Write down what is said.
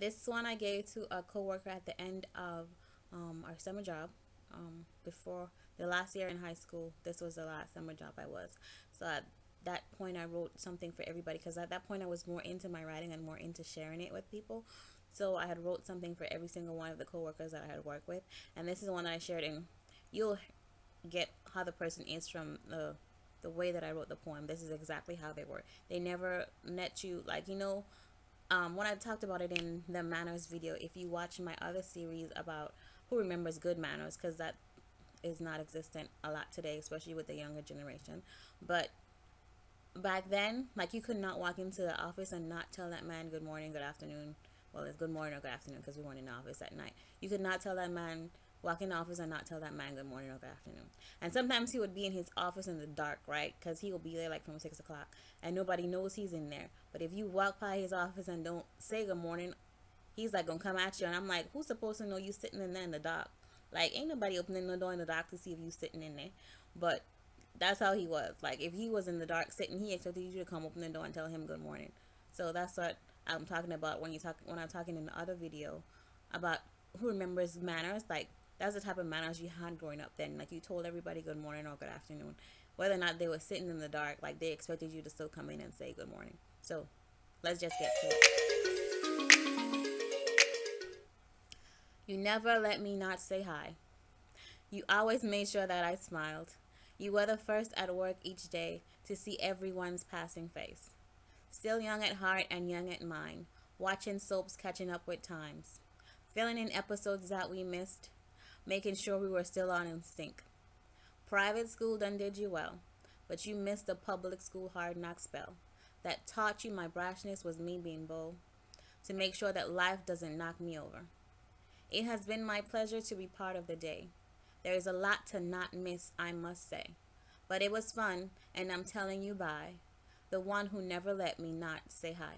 This one I gave to a coworker at the end of our summer job. Before the last year in high school, this was the last summer job I was. So at that point, I wrote something for everybody because at that point I was more into my writing and more into sharing it with people. So I had wrote something for every single one of the coworkers that I had worked with, and this is one that I shared. And you'll get how the person is from the way that I wrote the poem. This is exactly how they were. They never let you, like, when I talked about it in the manners video, if you watch my other series about who remembers good manners, because that is not existent a lot today, especially with the younger generation. But back then, like, you could not walk into the office and not tell that man good morning, good afternoon. Well, it's good morning or good afternoon because we weren't in the office at night. You could not tell that man, walk in the office and not tell that man good morning or good afternoon. And sometimes he would be in his office in the dark, right? Because he will be there like from 6 o'clock and nobody knows he's in there. But if you walk by his office and don't say good morning, he's like gonna come at you. And I'm like, who's supposed to know you sitting in there in the dark? Like, ain't nobody opening the door in the dark to see if you sitting in there. But that's how he was. Like, if he was in the dark sitting, he expected you to come open the door and tell him good morning. So that's what I'm talking about when I'm talking in the other video about who remembers manners. Like, that's the type of manners you had growing up then. Like, you told everybody good morning or good afternoon, whether or not they were sitting in the dark. Like, they expected you to still come in and say good morning. So let's just get to it. You never let me not say hi. You always made sure that I smiled. You were the first at work each day to see everyone's passing face. Still young at heart and young at mind, watching soaps catching up with times. Filling in episodes that we missed, making sure we were still on in sync. Private school done did you well, but you missed the public school hard knock spell that taught you my brashness was me being bold, to make sure that life doesn't knock me over. It has been my pleasure to be part of the day. There is a lot to not miss, I must say. But it was fun, and I'm telling you bye. The one who never let me not say hi.